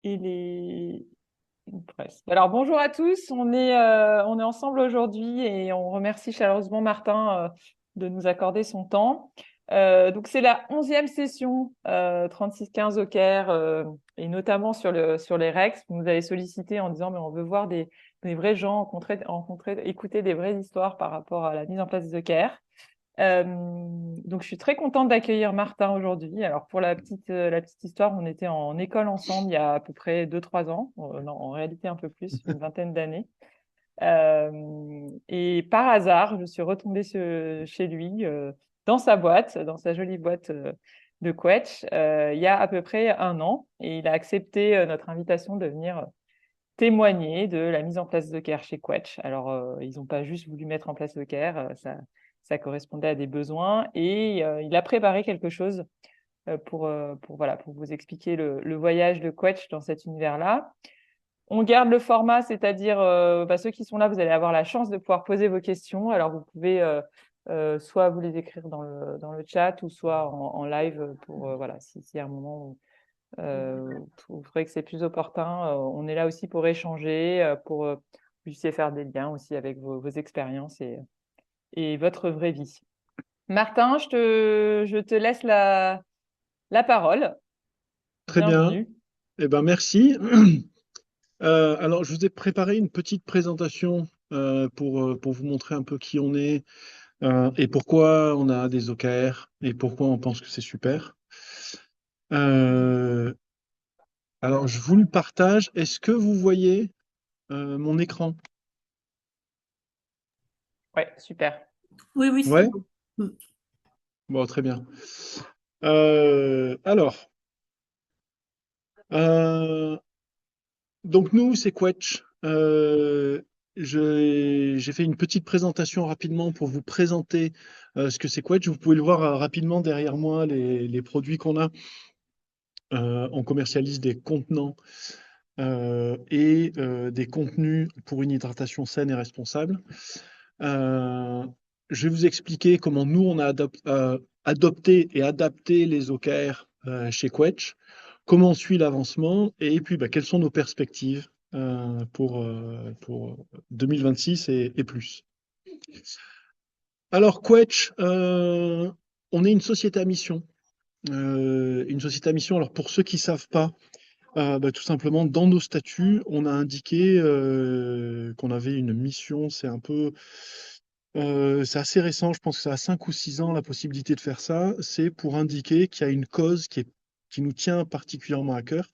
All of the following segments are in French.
et les presse. Alors bonjour à tous, on est ensemble aujourd'hui et on remercie chaleureusement Martin de nous accorder son temps. Donc c'est la 11e session 36-15 au Caire et notamment sur les Rex. Vous nous avez sollicité en disant mais on veut voir des vrais gens, écouter des vraies histoires par rapport à la mise en place de Caire. Euh, donc, je suis très contente d'accueillir Martin aujourd'hui. Alors, pour la petite histoire, on était en école ensemble il y a à peu près 2-3 ans. Non, en réalité, un peu plus, une vingtaine d'années. Et par hasard, je suis retombée chez lui, dans sa boîte, dans sa jolie boîte de Quetch, il y a à peu près un an. Et il a accepté notre invitation de venir témoigner de la mise en place de Care chez Quetch. Alors, ils n'ont pas juste voulu mettre en place le Care, ça correspondait à des besoins et il a préparé quelque chose voilà, pour vous expliquer le voyage de Quetch dans cet univers-là. On garde le format, c'est-à-dire ceux qui sont là, vous allez avoir la chance de pouvoir poser vos questions. Alors, vous pouvez soit vous les écrire dans le chat ou soit en live pour, voilà, si à un moment vous trouvez que c'est plus opportun. On est là aussi pour échanger, pour que vous puissiez faire des liens aussi avec vos expériences et votre vraie vie. Martin, je te laisse la parole. Très bien. Bienvenue. Eh ben, merci. Alors, je vous ai préparé une petite présentation pour vous montrer un peu qui on est et pourquoi on a des OKR et pourquoi on pense que c'est super. Euh, alors, je vous le partage. Est-ce que vous voyez mon écran? Ouais, super. Oui, oui, c'est Ouais? bon. Mm. Bon, très bien. Alors, euh, donc nous, c'est Quetch. J'ai fait une petite présentation rapidement pour vous présenter ce que c'est Quetch. Vous pouvez le voir rapidement derrière moi, les produits qu'on a. On commercialise des contenants et des contenus pour une hydratation saine et responsable. Euh, je vais vous expliquer comment nous, on a adopté et adapté les OKR chez Quetch, comment on suit l'avancement et puis quelles sont nos perspectives pour 2026 et plus. Alors, Quetch, on est une société à mission. Une société à mission, alors pour ceux qui ne savent pas, tout simplement, dans nos statuts, on a indiqué qu'on avait une mission. C'est assez récent, je pense que ça a 5 ou 6 ans la possibilité de faire ça. C'est pour indiquer qu'il y a une cause qui nous tient particulièrement à cœur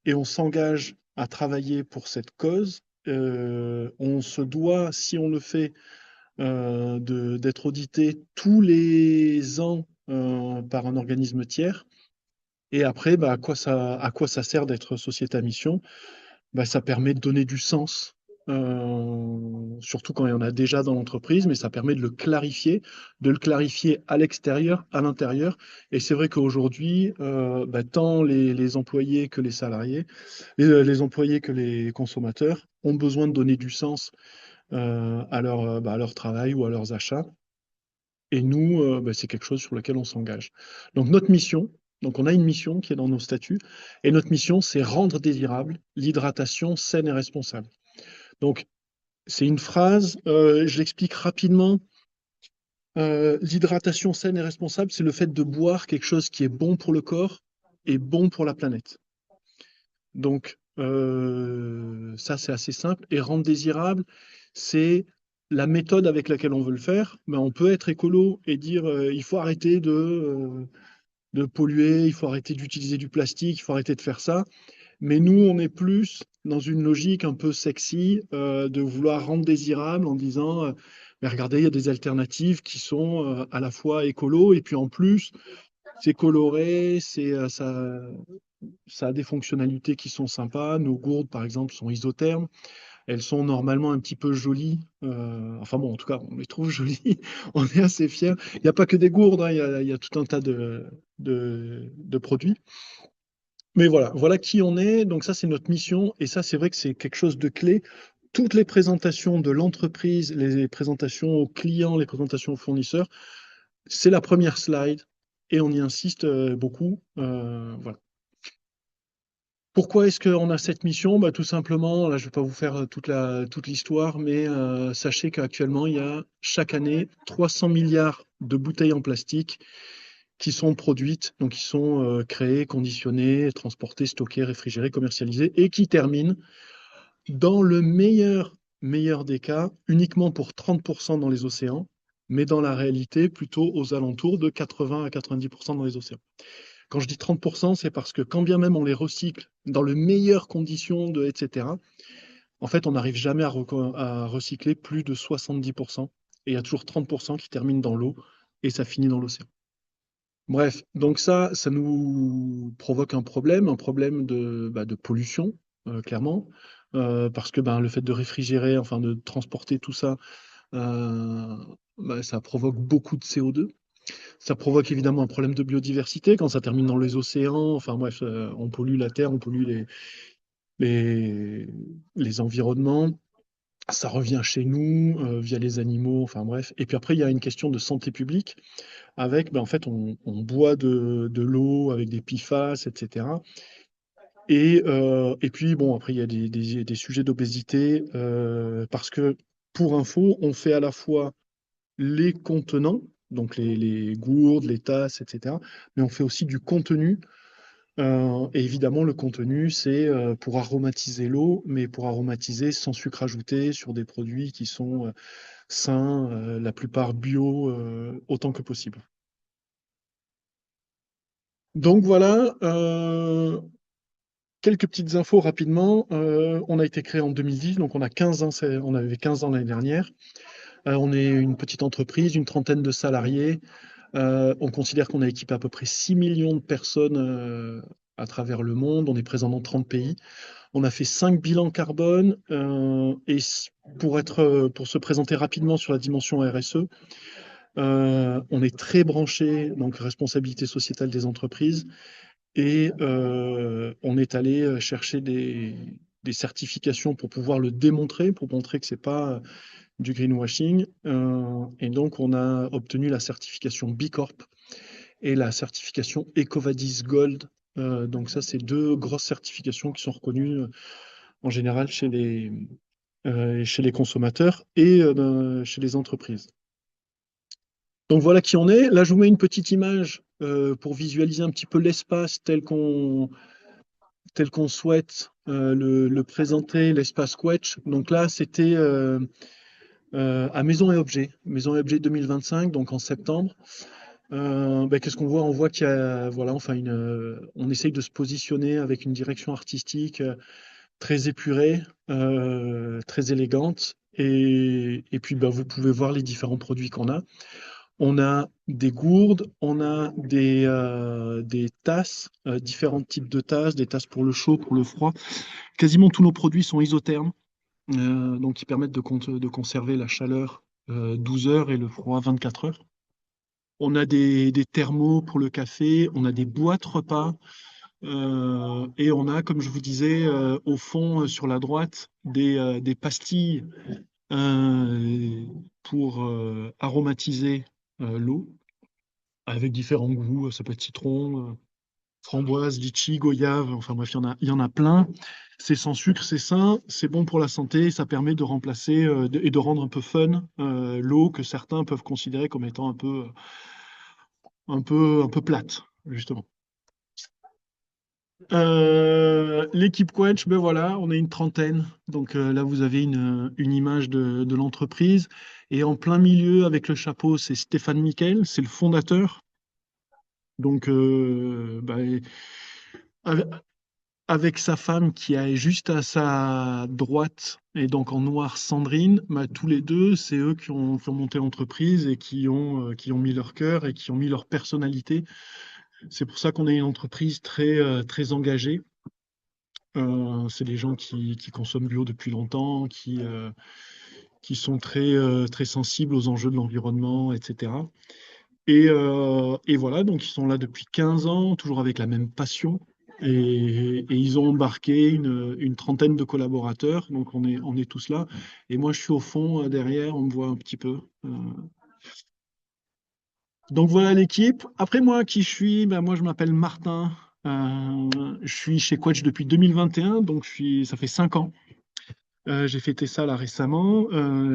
et on s'engage à travailler pour cette cause. On se doit, si on le fait, d'être audité tous les ans par un organisme tiers. Et après, à quoi ça sert d'être société à mission? Ça permet de donner du sens, surtout quand il y en a déjà dans l'entreprise, mais ça permet de le clarifier à l'extérieur, à l'intérieur. Et c'est vrai qu'aujourd'hui, tant les employés que les salariés, les employés que les consommateurs ont besoin de donner du sens à leur travail ou à leurs achats. Et nous, c'est quelque chose sur lequel on s'engage. Donc notre mission, donc on a une mission qui est dans nos statuts, et notre mission, c'est rendre désirable l'hydratation saine et responsable. Donc c'est une phrase, je l'explique rapidement. L'hydratation saine et responsable, c'est le fait de boire quelque chose qui est bon pour le corps et bon pour la planète. Donc ça, c'est assez simple. Et rendre désirable, c'est la méthode avec laquelle on veut le faire. On peut être écolo et dire il faut arrêter de polluer, il faut arrêter d'utiliser du plastique, il faut arrêter de faire ça. Mais nous, on est plus dans une logique un peu sexy de vouloir rendre désirable en disant mais regardez, il y a des alternatives qui sont à la fois écolo et puis en plus, c'est coloré, ça a des fonctionnalités qui sont sympas. Nos gourdes, par exemple, sont isothermes. Elles sont normalement un petit peu jolies. Enfin bon, en tout cas, on les trouve jolies. On est assez fiers. Il n'y a pas que des gourdes, hein, il y a tout un tas de produits. Mais voilà, voilà qui on est. Donc ça, c'est notre mission. Et ça, c'est vrai que c'est quelque chose de clé. Toutes les présentations de l'entreprise, les présentations aux clients, les présentations aux fournisseurs, c'est la première slide. Et on y insiste beaucoup. Voilà. Pourquoi est-ce qu'on a cette mission? Bah, tout simplement, là, je ne vais pas vous faire toute l'histoire, mais sachez qu'actuellement, il y a chaque année 300 milliards de bouteilles en plastique qui sont produites, donc qui sont créées, conditionnées, transportées, stockées, réfrigérées, commercialisées, et qui terminent, dans le meilleur des cas, uniquement pour 30% dans les océans, mais dans la réalité, plutôt aux alentours de 80 à 90% dans les océans. Quand je dis 30%, c'est parce que quand bien même on les recycle dans les meilleures conditions, etc., en fait, on n'arrive jamais à recycler plus de 70%. Et il y a toujours 30% qui terminent dans l'eau et ça finit dans l'océan. Bref, donc ça nous provoque un problème de pollution, clairement, parce que le fait de réfrigérer, enfin de transporter tout ça, euh, ça provoque beaucoup de CO2. Ça provoque évidemment un problème de biodiversité quand ça termine dans les océans. Enfin bref, on pollue la terre, on pollue les, les environnements. Ça revient chez nous via les animaux. Enfin bref. Et puis après, il y a une question de santé publique avec, en fait, on boit de l'eau avec des PFAS, etc. Et puis, bon, après, il y a des sujets d'obésité parce que, pour info, on fait à la fois les contenants, donc les gourdes, les tasses, etc. Mais on fait aussi du contenu. Et évidemment, le contenu, c'est pour aromatiser l'eau, mais pour aromatiser sans sucre ajouté sur des produits qui sont sains, la plupart bio, autant que possible. Donc voilà, quelques petites infos rapidement. On a été créé en 2010, donc on a 15 ans, on avait 15 ans l'année dernière. On est une petite entreprise, une trentaine de salariés. On considère qu'on a équipé à peu près 6 millions de personnes à travers le monde. On est présent dans 30 pays. On a fait 5 bilans carbone. Pour se présenter rapidement sur la dimension RSE, on est très branché, donc responsabilité sociétale des entreprises. Et on est allé chercher des certifications pour pouvoir le démontrer, pour montrer que c'est pas du greenwashing. Et donc, on a obtenu la certification B Corp et la certification EcoVadis Gold. Donc ça, c'est deux grosses certifications qui sont reconnues en général chez les consommateurs et chez les entreprises. Donc voilà qui on est. Là, je vous mets une petite image pour visualiser un petit peu l'espace tel qu'on souhaite le présenter, l'espace Quetch. Donc là, c'était à Maison et Objets, Maison et Objets 2025, donc en septembre. Qu'est-ce qu'on voit? On voit qu'il y a, voilà, enfin on essaye de se positionner avec une direction artistique très épurée, très élégante. Et puis, vous pouvez voir les différents produits qu'on a. On a des gourdes, on a des tasses, différents types de tasses, des tasses pour le chaud, pour le froid. Quasiment tous nos produits sont isothermes, donc qui permettent de conserver la chaleur 12 heures et le froid 24 heures. On a des thermos pour le café, on a des boîtes repas, et on a, comme je vous disais, au fond, sur la droite, des pastilles pour aromatiser l'eau, avec différents goûts. Ça peut être citron, framboise, litchi, goyave, enfin bref, il y en a plein. C'est sans sucre, c'est sain, c'est bon pour la santé, ça permet de remplacer et de rendre un peu fun l'eau que certains peuvent considérer comme étant un peu plate, justement. L'équipe Quench, ben voilà, on est une trentaine. Donc là, vous avez une image de l'entreprise. Et en plein milieu, avec le chapeau, c'est Stéphane Miquel, c'est le fondateur. Donc, avec, avec sa femme qui est juste à sa droite, et donc en noir Sandrine, tous les deux, c'est eux qui ont monté l'entreprise et qui ont mis leur cœur et qui ont mis leur personnalité. C'est pour ça qu'on est une entreprise très engagée. C'est des gens qui consomment bio depuis longtemps, qui sont très sensibles aux enjeux de l'environnement, etc. Et voilà, donc ils sont là depuis 15 ans, toujours avec la même passion. Et ils ont embarqué une trentaine de collaborateurs, donc on est tous là. Et moi, je suis au fond, derrière, on me voit un petit peu. Euh, donc voilà l'équipe. Après moi, qui je suis? Moi, je m'appelle Martin. Je suis chez Quetch depuis 2021, donc ça fait 5 ans. J'ai fêté ça là récemment.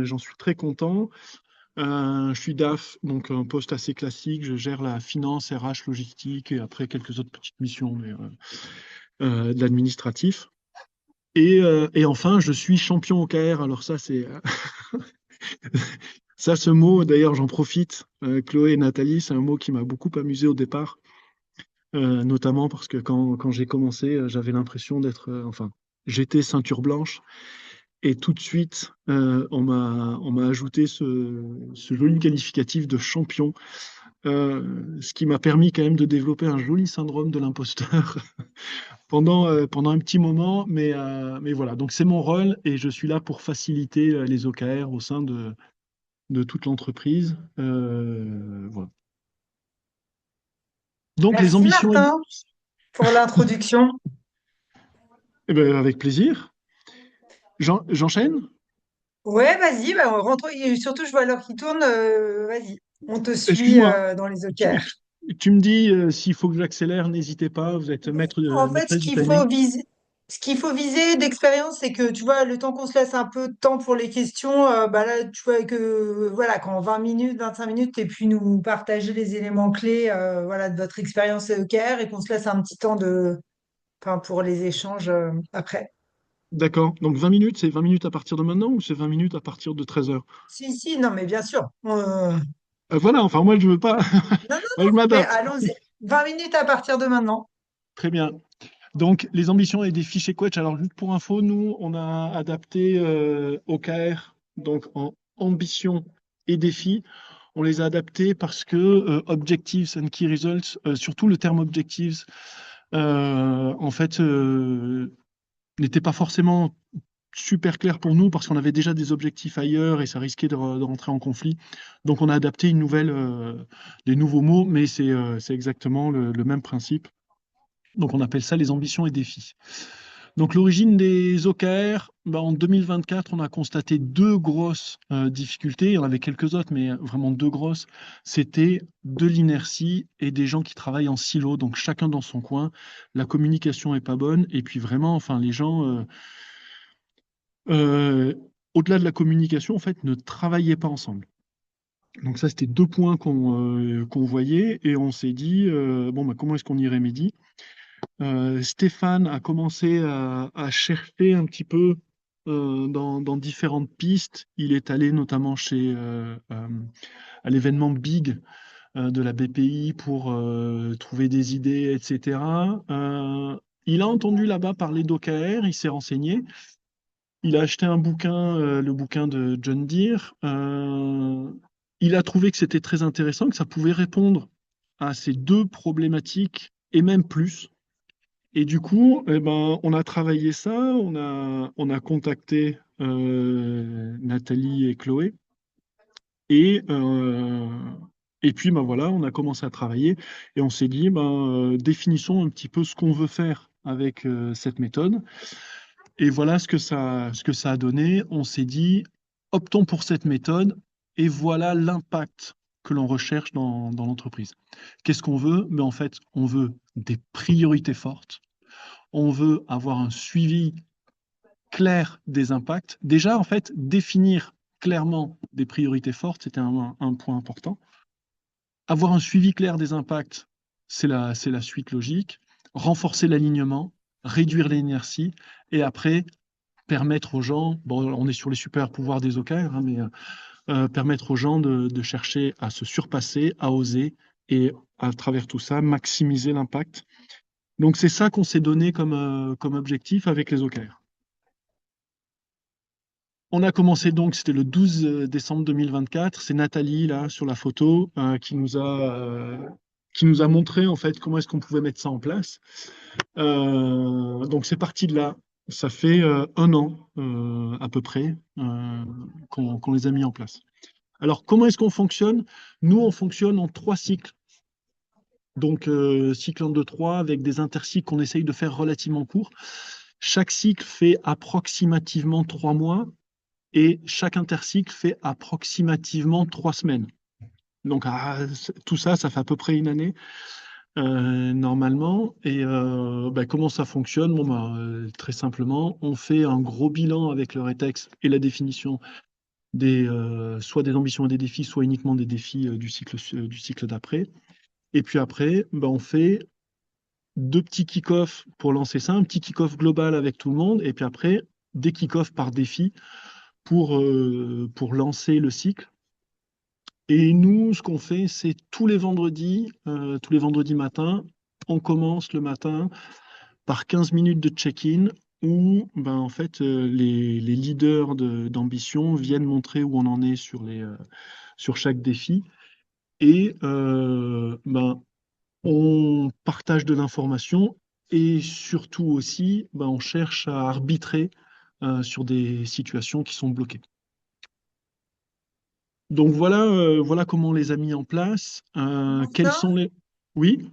J'en suis très content. Je suis DAF, donc un poste assez classique. Je gère la finance, RH, logistique et après quelques autres petites missions, mais de l'administratif. Et enfin, je suis champion OKR. Alors ça, c'est ça, ce mot. D'ailleurs, j'en profite. Chloé et Nathalie, c'est un mot qui m'a beaucoup amusé au départ, notamment parce que quand j'ai commencé, j'avais l'impression d'être, enfin, j'étais ceinture blanche. Et tout de suite, on m'a ajouté ce joli qualificatif de champion, ce qui m'a permis quand même de développer un joli syndrome de l'imposteur pendant un petit moment. Mais voilà, donc c'est mon rôle et je suis là pour faciliter les OKR au sein de toute l'entreprise. Voilà. Donc les Merci ambitions, Martin pour l'introduction. eh ben, avec plaisir. J'enchaîne? Ouais, vas-y, bah, on rentre. Et surtout, je vois l'heure qui tourne. Vas-y, on te suit Excuse-moi, dans les tu, OKR. tu me dis s'il faut que j'accélère, n'hésitez pas, vous êtes En fait, maîtresse du timing. ce qu'il faut viser d'expérience, c'est que tu vois, le temps qu'on se laisse un peu de temps pour les questions, bah là, tu vois que voilà, quand 20 minutes, 25 minutes, tu pu nous partager les éléments clés voilà, de votre expérience EKR et qu'on se laisse un petit temps enfin, pour les échanges après. D'accord. Donc 20 minutes, c'est 20 minutes à partir de maintenant ou c'est 20 minutes à partir de 13 heures? Si, si, non, mais bien sûr. Voilà, enfin moi je veux pas. Non, non, Moi, je non, mais m'adapte. allons-y. 20 minutes à partir de maintenant. Très bien. Donc les ambitions et défis chez Quetch. Alors juste pour info, nous on a adapté OKR, donc en ambition et défis. On les a adaptés parce que Objectives and Key Results, surtout le terme Objectives, en fait, n'était pas forcément super clair pour nous parce qu'on avait déjà des objectifs ailleurs et ça risquait de rentrer en conflit. Donc on a adapté des nouveaux mots, mais c'est exactement le même principe. Donc on appelle ça les ambitions et défis. Donc l'origine des OKR, bah, en 2024, on a constaté deux grosses difficultés. Il y en avait quelques autres, mais vraiment deux grosses. C'était de l'inertie et des gens qui travaillent en silo, donc chacun dans son coin. La communication est pas bonne et puis vraiment, enfin les gens euh, au-delà de la communication, en fait, ne travaillaient pas ensemble. Donc ça, c'était deux points qu'on voyait et on s'est dit, bon, bah, comment est-ce qu'on y remédie? Stéphane a commencé à chercher un petit peu dans différentes pistes. Il est allé notamment à l'événement Big de la BPI pour trouver des idées, etc. Il a entendu là-bas parler d'OKR, il s'est renseigné. Il a acheté un bouquin, le bouquin de John Deere. Il a trouvé que c'était très intéressant, que ça pouvait répondre à ces deux problématiques et même plus. Et du coup, eh ben, on a travaillé ça, on a contacté Nathalie et Chloé. Et, euh, et puis, ben, voilà, on a commencé à travailler et on s'est dit, ben, définissons un petit peu ce qu'on veut faire avec cette méthode. Et voilà ce que ça a donné. On s'est dit, optons pour cette méthode et voilà l'impact que l'on recherche dans l'entreprise. Qu'est-ce qu'on veut? Mais en fait, on veut des priorités fortes. On veut avoir un suivi clair des impacts. Déjà, en fait, définir clairement des priorités fortes, c'était un point important. Avoir un suivi clair des impacts, c'est la suite logique. Renforcer l'alignement, réduire l'inertie et après, permettre aux gens, bon, on est sur les super pouvoirs des OKR, hein, mais permettre aux gens de chercher à se surpasser, à oser et à travers tout ça, maximiser l'impact. Donc c'est ça qu'on s'est donné comme objectif avec les OKR. On a commencé donc, c'était le 12 décembre 2024. C'est Nathalie, là, sur la photo, qui nous a montré, en fait, comment est-ce qu'on pouvait mettre ça en place. Donc, c'est parti de là. Ça fait 1 an, à peu près, qu'on les a mis en place. Alors, comment est-ce qu'on fonctionne? Nous, on fonctionne en 3 cycles. Donc, cycle en 2-3, avec des intercycles qu'on essaye de faire relativement courts. Chaque cycle fait approximativement 3 mois et chaque intercycle fait approximativement 3 semaines. Donc tout ça, ça fait à peu près une année. normalement. Et comment ça fonctionne? Bon, très simplement, on fait un gros bilan avec le rétex et la définition soit des ambitions et des défis, soit uniquement des défis du cycle d'après. Et puis après, on fait deux petits kick-offs pour lancer ça, un petit kick-off global avec tout le monde, et puis après, des kick-offs par défi pour lancer le cycle. Et nous, ce qu'on fait, c'est tous les vendredis matins, on commence le matin par 15 minutes de check-in où en fait, les leaders d'ambition viennent montrer où on en est sur chaque défi. Et on partage de l'information et surtout aussi, on cherche à arbitrer sur des situations qui sont bloquées. Donc voilà comment on les a mis en place. Quels Ça, sont les... Oui,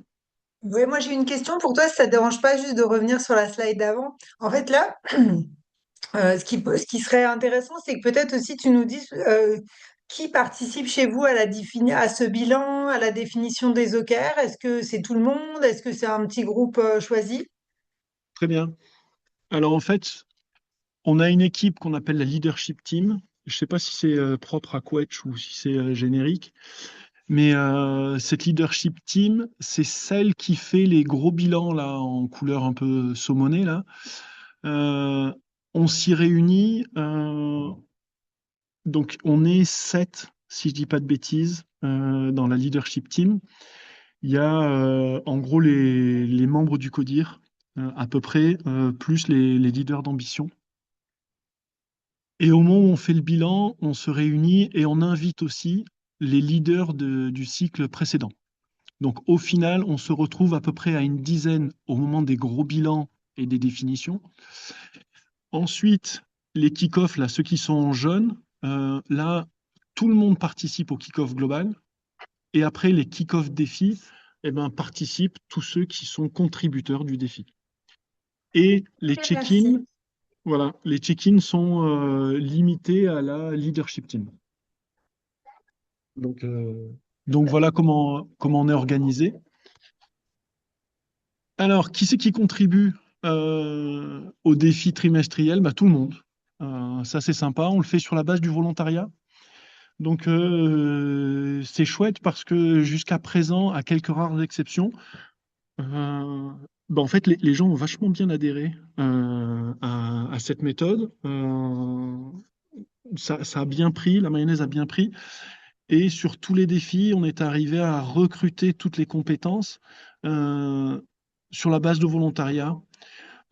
ouais, moi j'ai une question pour toi, si ça te dérange pas juste de revenir sur la slide d'avant. En fait, là, ce qui serait intéressant, c'est que peut-être aussi tu nous dises qui participe chez vous à ce bilan, à la définition des OKR. Est-ce que c'est tout le monde? Est-ce que c'est un petit groupe choisi? très bien. Alors en fait, on a une équipe qu'on appelle la leadership team. Je ne sais pas si c'est propre à Quetch ou si c'est générique, mais cette leadership team, c'est celle qui fait les gros bilans là en couleur un peu saumonée là. Euh, on s'y réunit. Donc, on est 7, si je dis pas de bêtises, dans la leadership team. Il y a en gros les membres du CODIR, à peu près, plus les leaders d'ambition. Et au moment où on fait le bilan, on se réunit et on invite aussi les leaders du cycle précédent. Donc, au final, on se retrouve à peu près à une dizaine au moment des gros bilans et des définitions. Ensuite, les kick-offs, là, ceux qui sont jeunes, là, tout le monde participe au kick-off global. Et après, les kick-off défis, participent tous ceux qui sont contributeurs du défi. Et les Ok, check-in, merci. voilà, les check-in sont limités à la leadership team. Donc, euh, donc voilà comment on est organisé. Alors, qui c'est qui contribue au défi trimestriel? Tout le monde. Ça, c'est sympa. On le fait sur la base du volontariat. Donc, c'est chouette parce que jusqu'à présent, à quelques rares exceptions, en fait, les gens ont vachement bien adhéré à cette méthode. Ça a bien pris, la mayonnaise a bien pris. Et sur tous les défis, on est arrivé à recruter toutes les compétences euh, sur la base de volontariat,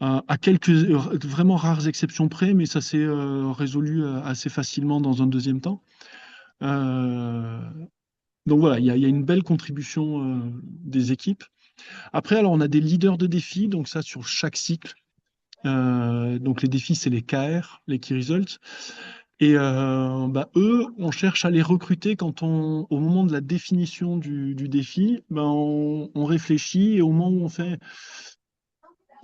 à quelques vraiment rares exceptions près, mais ça s'est résolu assez facilement dans un deuxième temps. Euh, donc voilà, il y a une belle contribution des équipes. Après, alors on a des leaders de défis, donc ça sur chaque cycle. Donc les défis, c'est les KR, les Key Results. Et eux, on cherche à les recruter au moment de la définition du défi, on réfléchit et au moment où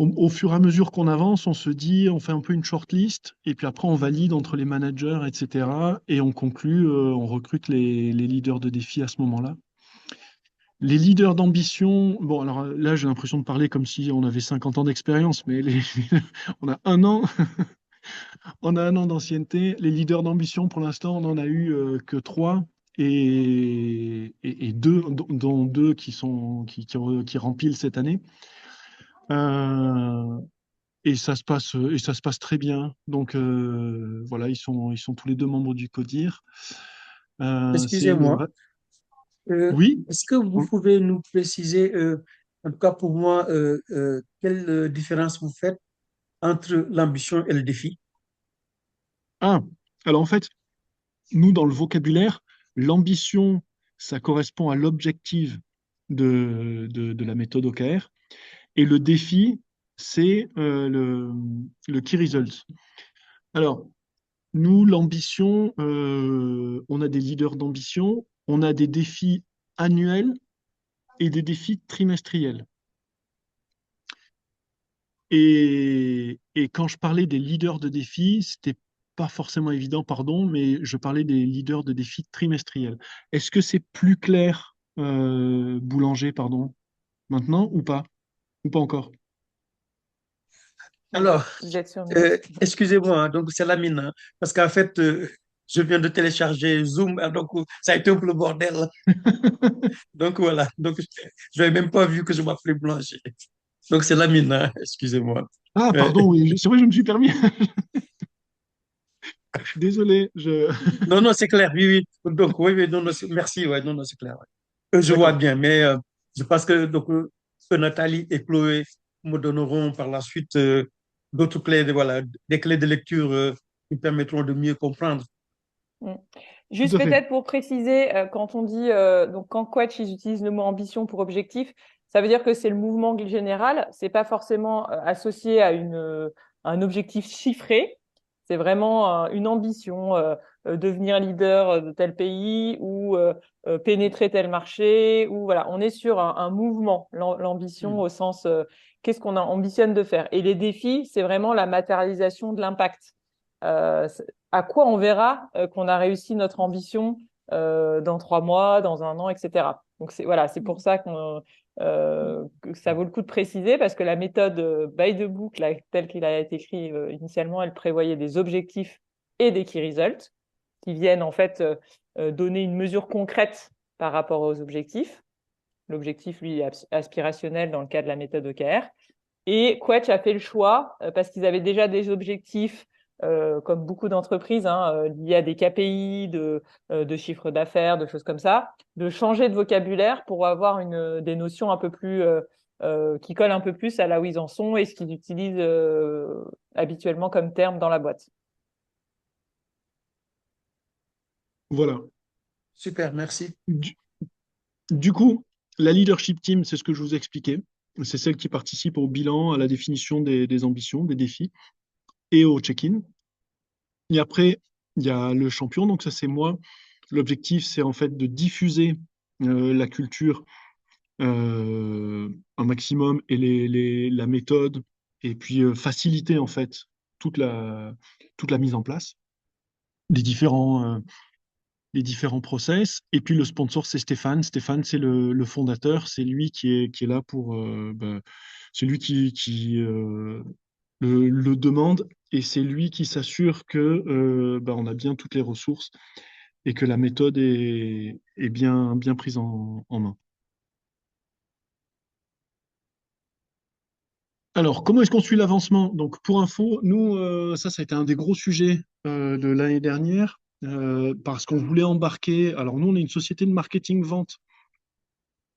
au fur et à mesure qu'on avance, on se dit, on fait un peu une shortlist et puis après on valide entre les managers, etc. Et on conclut, on recrute les leaders de défi à ce moment-là. Les leaders d'ambition, bon, alors là, j'ai l'impression de parler comme si on avait 50 ans d'expérience, mais on a un an, on a un an d'ancienneté. Les leaders d'ambition, pour l'instant, on n'en a eu que trois et deux, dont deux qui rempilent cette année. Euh, et ça se passe très bien. Donc voilà, ils sont tous les deux membres du CODIR. C'est une Excusez-moi, vraie... Oui, est-ce que vous pouvez nous préciser, en tout cas pour moi, quelle différence vous faites entre l'ambition et le défi? ah, alors en fait, nous, dans le vocabulaire, l'ambition, ça correspond à l'objectif de la méthode OKR. Et le défi, c'est le key result. Alors, nous, l'ambition, on a des leaders d'ambition, on a des défis annuels et des défis trimestriels. Et quand je parlais des leaders de défis, c'était pas forcément évident, pardon, mais je parlais des leaders de défis trimestriels. Est-ce que c'est plus clair, Boulanger, pardon? maintenant ou pas encore? Alors, Vous êtes sur mute. excusez-moi, hein, donc c'est Lamine, hein, parce qu'en fait, je viens de télécharger Zoom, hein, donc ça a été un peu le bordel. Donc voilà, donc je n'avais même pas vu que je m'appelais Blanche. Donc c'est Lamine, hein, excusez-moi. Ah, Euh, pardon, oui, c'est vrai, je me suis permis. Désolé, je... non, non, c'est clair, oui, oui. Donc oui, oui, non, non, merci, ouais, non, non, c'est clair. Ouais. Je vois D'accord. bien, mais je pense que donc, Nathalie et Chloé me donneront par la suite d'autres clés, voilà, des clés de lecture qui permettront de mieux comprendre. Mm. Tout Juste à fait. peut-être pour préciser, quand on dit, donc quand Quetch, ils utilisent le mot ambition pour objectif, ça veut dire que c'est le mouvement général, c'est pas forcément associé à un objectif chiffré, c'est vraiment une ambition, devenir leader de tel pays ou pénétrer tel marché, ou voilà, on est sur un mouvement, l'ambition Hmm. au sens, qu'est-ce qu'on ambitionne de faire. Et les défis, c'est vraiment la matérialisation de l'impact. Euh, à quoi on verra qu'on a réussi notre ambition dans 3 mois, dans un an, etc. Donc c'est voilà, c'est pour ça que ça vaut le coup de préciser parce que la méthode by the book, là, telle qu'il a été écrit initialement, elle prévoyait des objectifs et des key results qui viennent en fait donner une mesure concrète par rapport aux objectifs. L'objectif, lui, est aspirationnel dans le cas de la méthode OKR. Et Quetch a fait le choix, parce qu'ils avaient déjà des objectifs, comme beaucoup d'entreprises, hein, liés à des KPI, de chiffre d'affaires, de choses comme ça, de changer de vocabulaire pour avoir des notions un peu plus, qui collent un peu plus à là où ils en sont et ce qu'ils utilisent habituellement comme terme dans la boîte. Voilà. Super, merci. Du, du coup, la leadership team, c'est ce que je vous expliquais. C'est celle qui participe au bilan, à la définition des ambitions, des défis et au check-in. Et après, il y a le champion, donc ça c'est moi. L'objectif, c'est en fait de diffuser la culture un maximum et la méthode, et puis faciliter en fait toute la, toute la mise en place des les différents process. Et puis le sponsor, c'est Stéphane. Stéphane, c'est le fondateur, c'est lui qui est là pour... c'est lui qui le demande et c'est lui qui s'assure que on a bien toutes les ressources et que la méthode est bien prise en main. Alors, comment est-ce qu'on suit l'avancement? Donc, pour info, nous, ça a été un des gros sujets de l'année dernière, parce qu'on voulait embarquer. Alors, nous, on est une société de marketing-vente.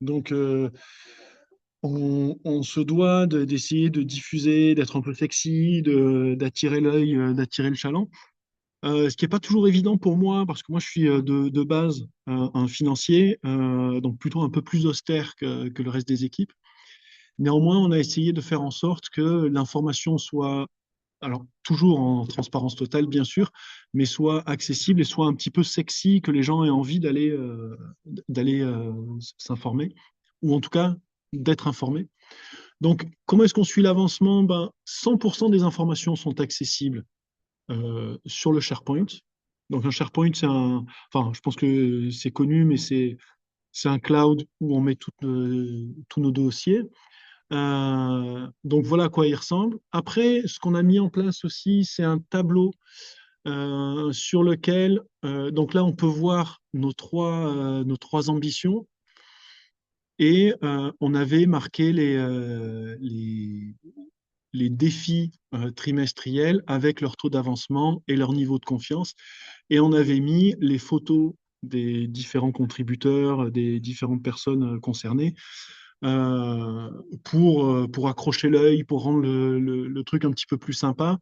Donc, on se doit d'essayer de diffuser, d'être un peu sexy, d'attirer l'œil, d'attirer le chaland. Ce qui n'est pas toujours évident pour moi, parce que moi, je suis de base un financier, donc plutôt un peu plus austère que le reste des équipes. Néanmoins, on a essayé de faire en sorte que l'information soit, alors toujours en transparence totale, bien sûr, mais soit accessible et soit un petit peu sexy, que les gens aient envie d'aller s'informer, ou en tout cas d'être informés. Donc, comment est-ce qu'on suit l'avancement? 100% des informations sont accessibles sur le SharePoint. Donc, un SharePoint, enfin, je pense que c'est connu, mais c'est un cloud où on met tous nos dossiers. Donc voilà à quoi il ressemble. Après, ce qu'on a mis en place aussi, c'est un tableau sur lequel, donc là, on peut voir nos trois ambitions et on avait marqué les défis trimestriels avec leur taux d'avancement et leur niveau de confiance. Et on avait mis les photos des différents contributeurs, des différentes personnes concernées euh, pour accrocher l'œil, pour rendre le truc un petit peu plus sympa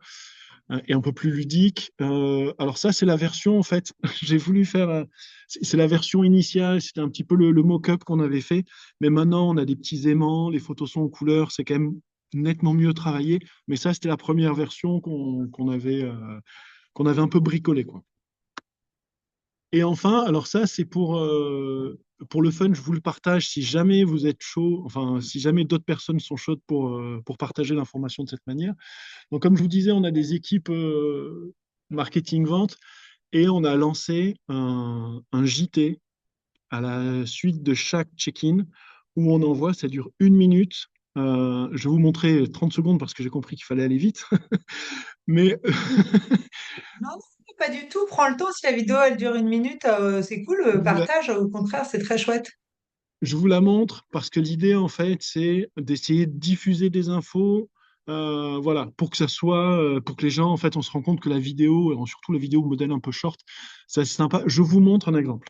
et un peu plus ludique. Alors ça, c'est la version, en fait, j'ai voulu faire, c'est la version initiale, c'était un petit peu le mock-up qu'on avait fait, mais maintenant, on a des petits aimants, les photos sont en couleur, c'est quand même nettement mieux travaillé, mais ça, c'était la première version qu'on avait un peu bricolé, quoi. Et enfin, alors ça, c'est pour le fun, je vous le partage si jamais vous êtes chaud, enfin, si jamais d'autres personnes sont chaudes pour partager l'information de cette manière. Donc, comme je vous disais, on a des équipes marketing-vente et on a lancé un JT à la suite de chaque check-in où on envoie, ça dure 1 minute. Je vais vous montrer 30 secondes parce que j'ai compris qu'il fallait aller vite. Mais Non, non, pas du tout. Prends le temps. Si la vidéo, elle dure 1 minute, c'est cool. je vous la, Partage. Au contraire, c'est très chouette. je vous la montre parce que l'idée, en fait, c'est d'essayer de diffuser des infos. Voilà, pour que ça soit, pour que les gens, en fait, on se rend compte que la vidéo, et surtout la vidéo modèle un peu short, c'est assez sympa. Je vous montre un exemple.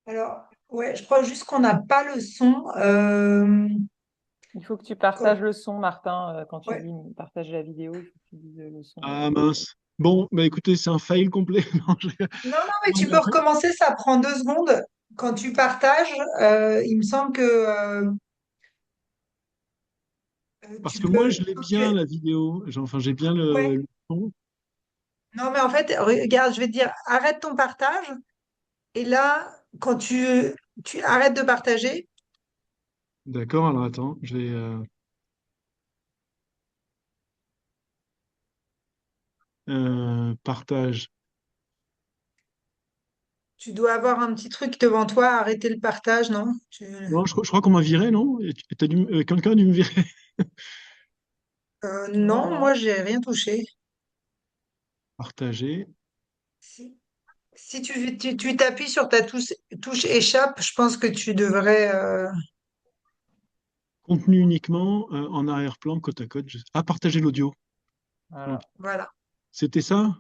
Alors, ouais, je crois juste qu'on n'a pas le son. Il faut que tu partages le son, Martin, quand tu Ouais. lui partages la vidéo, il faut que tu dises le son. Ah mince. Bon, bah écoutez, c'est un fail complet. Non, Non, non, mais non, tu mais peux recommencer, ça prend 2 secondes. Quand tu partages, il me semble que parce tu que moi, peux je l'ai bien, copier. la vidéo. Enfin, j'ai bien Ouais. le son. Non, mais en fait, regarde, je vais te dire, arrête ton partage. Et là, quand tu arrêtes de partager, D'accord, alors attends, je vais partage. tu dois avoir un petit truc devant toi, arrêter le partage, non? Non, je crois qu'on m'a viré, non? Quelqu'un a dû me virer. Non, Non, non. moi, j'ai rien touché. Partager. Si, si tu t'appuies sur ta touche échappe, je pense que tu devrais. Contenu uniquement en arrière-plan, côte à côte. Ah, partager l'audio. Ok. Voilà. Voilà. C'était ça?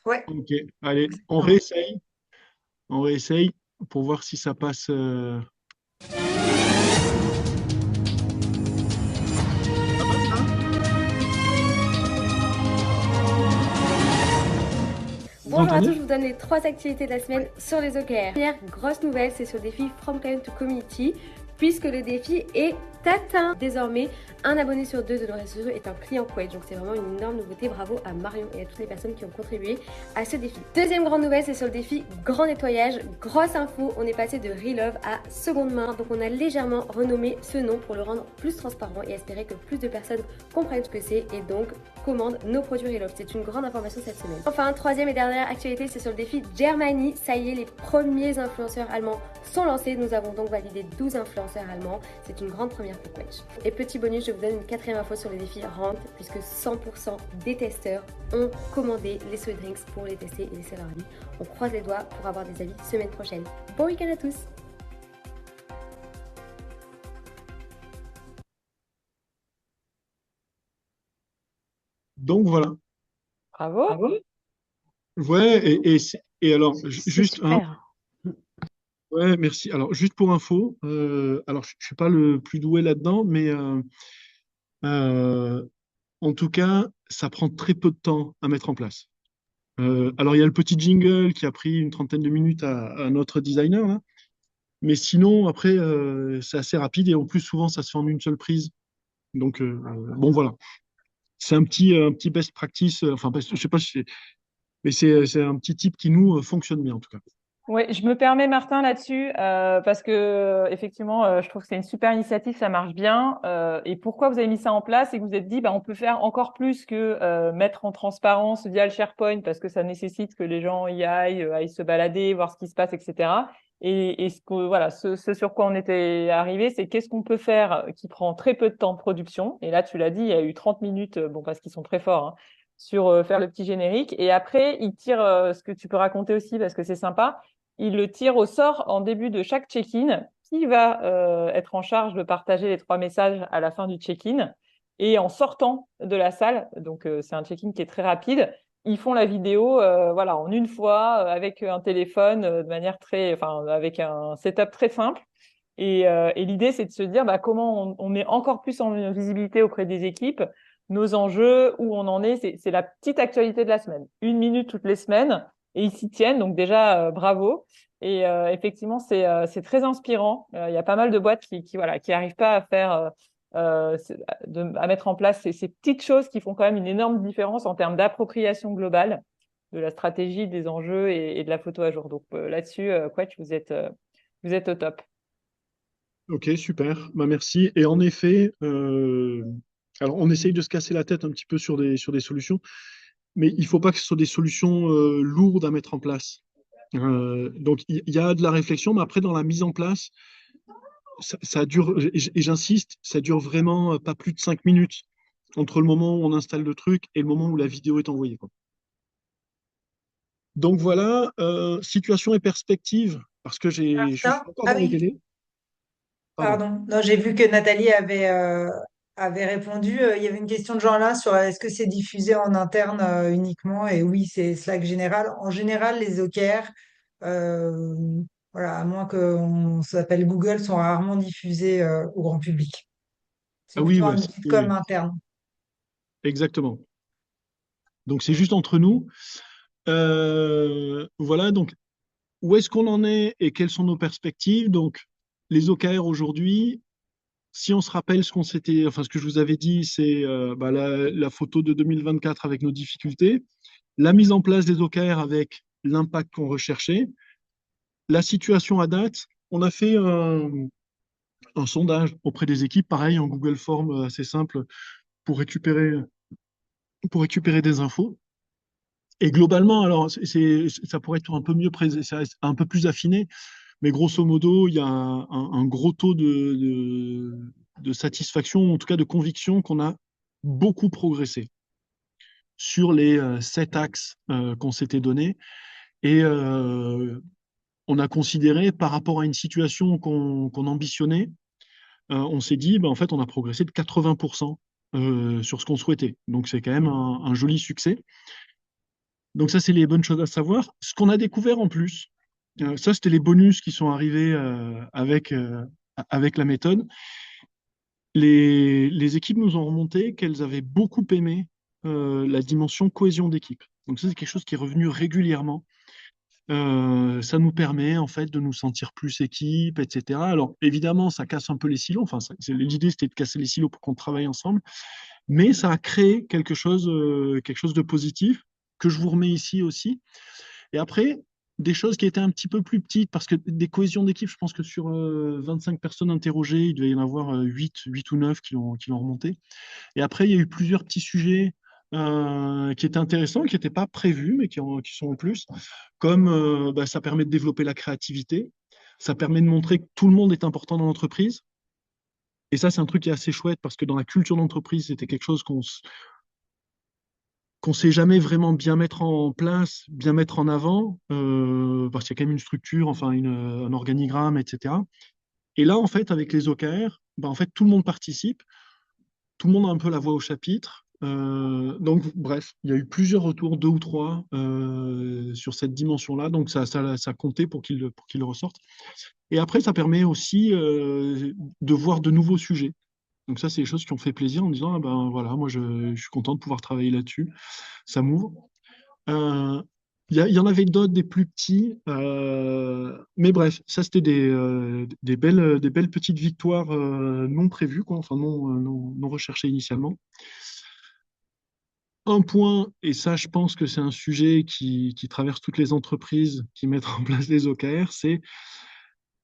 Ouais. Ok, allez, on Non. réessaye. On réessaye pour voir si ça passe. Ça passe là? Vous Bonjour à tous, entendez? je vous donne les 3 activités de la semaine sur les OKR. Première grosse nouvelle, c'est sur le défi From Client to Community, puisque le défi est atteint. Désormais, un abonné sur 2 de nos réseaux sociaux est un client Quetch, donc c'est vraiment une énorme nouveauté. Bravo à Marion et à toutes les personnes qui ont contribué à ce défi. Deuxième grande nouvelle, c'est sur le défi Grand Nettoyage. Grosse info, on est passé de Relove à Seconde Main, donc on a légèrement renommé ce nom pour le rendre plus transparent et espérer que plus de personnes comprennent ce que c'est et donc commandent nos produits Relove. C'est une grande information cette semaine. Enfin, troisième et dernière actualité, c'est sur le défi Germany. Ça y est, les premiers influenceurs allemands sont lancés. Nous avons donc validé 12 influenceurs allemands. C'est une grande première pour Quetch. Et petit bonus, je vous donne une quatrième info sur le défi Ranked, puisque 100% des testeurs ont commandé les soy drinks pour les tester et laisser leur avis. On croise les doigts pour avoir des avis semaine prochaine. Bon week-end à tous! Donc voilà. Bravo. Ouais, et alors, C'est juste un. super. Ouais, merci. Alors, juste pour info, alors je ne suis pas le plus doué là-dedans, mais euh, en tout cas, ça prend très peu de temps à mettre en place. Alors, il y a le petit jingle qui a pris une trentaine de minutes à notre designer, là. Mais sinon, après, c'est assez rapide et en plus, souvent, ça se fait en une seule prise. Donc, bon, voilà. C'est un petit best practice. Enfin, je sais pas si mais c'est un petit tip qui nous fonctionne bien, en tout cas. Oui, je me permets, Martin, là-dessus, parce que effectivement, je trouve que c'est une super initiative, ça marche bien. Et pourquoi vous avez mis ça en place et que vous êtes dit, bah, on peut faire encore plus que mettre en transparence via le SharePoint, parce que ça nécessite que les gens y aillent, aillent se balader, voir ce qui se passe, etc. Et voilà, ce sur quoi on était arrivé, c'est qu'est-ce qu'on peut faire qui prend très peu de temps de production. Et là, tu l'as dit, il y a eu 30 minutes, bon, parce qu'ils sont très forts, hein, sur faire le petit générique. Et après, ils tirent ce que tu peux raconter aussi, parce que c'est sympa, il le tire au sort en début de chaque check-in. Qui va être en charge de partager les 3 messages à la fin du check-in? Et en sortant de la salle, donc c'est un check-in qui est très rapide, ils font la vidéo voilà, en une fois avec un téléphone de manière très, enfin, avec un setup très simple. Et l'idée, c'est de se dire bah, comment on met encore plus en visibilité auprès des équipes nos enjeux, où on en est. C'est la petite actualité de la semaine. 1 minute toutes les semaines et ils s'y tiennent. Donc déjà, bravo. Et effectivement, c'est très inspirant. Il y a pas mal de boîtes voilà, qui arrivent pas à faire, à mettre en place ces petites choses qui font quand même une énorme différence en termes d'appropriation globale de la stratégie, des enjeux et de la photo à jour. Donc là-dessus, Quetch, vous êtes au top. Ok, super. Bah, merci. Et en effet, alors on essaye de se casser la tête un petit peu sur des solutions. mais il ne faut pas que ce soit des solutions lourdes à mettre en place. Donc, il y a de la réflexion, mais après, dans la mise en place, ça dure, et j'insiste, ça dure vraiment pas plus de 5 minutes entre le moment où on installe le truc et le moment où la vidéo est envoyée, quoi. Donc voilà, situation et perspective, parce que je suis Ça? encore Ah dans les oui, délais. Pardon. pardon. Non, j'ai vu que Nathalie avait répondu. Il y avait une question de genre là sur est-ce que c'est diffusé en interne uniquement? Et oui, c'est Slack général. En général, les OKR, euh, voilà, à moins qu'on s'appelle Google, sont rarement diffusés au grand public. C'est Ah oui, plutôt ouais, un outil de oui, com oui, interne. exactement. Donc c'est juste entre nous. Voilà, donc où est-ce qu'on en est et quelles sont nos perspectives? Donc les OKR aujourd'hui, si on se rappelle ce qu'on s'était, enfin ce que je vous avais dit, c'est la photo de 2024 avec nos difficultés, la mise en place des OKR avec l'impact qu'on recherchait, la situation à date. On a fait un sondage auprès des équipes, pareil en Google Form assez simple pour récupérer, pour récupérer des infos. Et globalement, alors ça pourrait être un peu mieux, un peu plus affiné, mais grosso modo, il y a un gros taux de satisfaction, en tout cas de conviction qu'on a beaucoup progressé sur les 7 axes qu'on s'était donnés. Et on a considéré, par rapport à une situation qu'on ambitionnait, on s'est dit, en fait, on a progressé de 80% sur ce qu'on souhaitait. Donc c'est quand même un joli succès. Donc ça, c'est les bonnes choses à savoir. Ce qu'on a découvert en plus, ça, c'était les bonus qui sont arrivés avec la méthode. Les équipes nous ont remonté qu'elles avaient beaucoup aimé la dimension cohésion d'équipe. Donc ça, c'est quelque chose qui est revenu régulièrement. Ça nous permet en fait de nous sentir plus équipe, etc. Alors évidemment, ça casse un peu les silos. Enfin, l'idée c'était de casser les silos pour qu'on travaille ensemble, mais ça a créé quelque chose de positif que je vous remets ici aussi. Et après, des choses qui étaient un petit peu plus petites, parce que des cohésions d'équipe, je pense que sur 25 personnes interrogées, il devait y en avoir 8 ou 9 qui l'ont remonté. Et après, il y a eu plusieurs petits sujets qui étaient intéressants, qui n'étaient pas prévus, mais qui sont en plus, comme ça permet de développer la créativité, ça permet de montrer que tout le monde est important dans l'entreprise. Et ça, c'est un truc qui est assez chouette, parce que dans la culture d'entreprise, c'était quelque chose qu'on sait jamais vraiment bien mettre en place, bien mettre en avant, parce qu'il y a quand même une structure, enfin un organigramme, etc. Et là, en fait, avec les OKR, en fait, tout le monde participe, tout le monde a un peu la voix au chapitre. Donc, bref, il y a eu plusieurs retours, 2 ou 3, sur cette dimension-là. Donc, ça comptait pour qu'il ressorte. Et après, ça permet aussi de voir de nouveaux sujets. Donc ça, c'est des choses qui ont fait plaisir en disant, ah ben voilà, moi je suis content de pouvoir travailler là-dessus. Ça m'ouvre. Euh, il y en avait d'autres, des plus petits. Mais bref, ça, c'était des belles petites victoires non prévues, quoi, enfin non recherchées initialement. Un point, et ça, je pense que c'est un sujet qui traverse toutes les entreprises qui mettent en place les OKR, c'est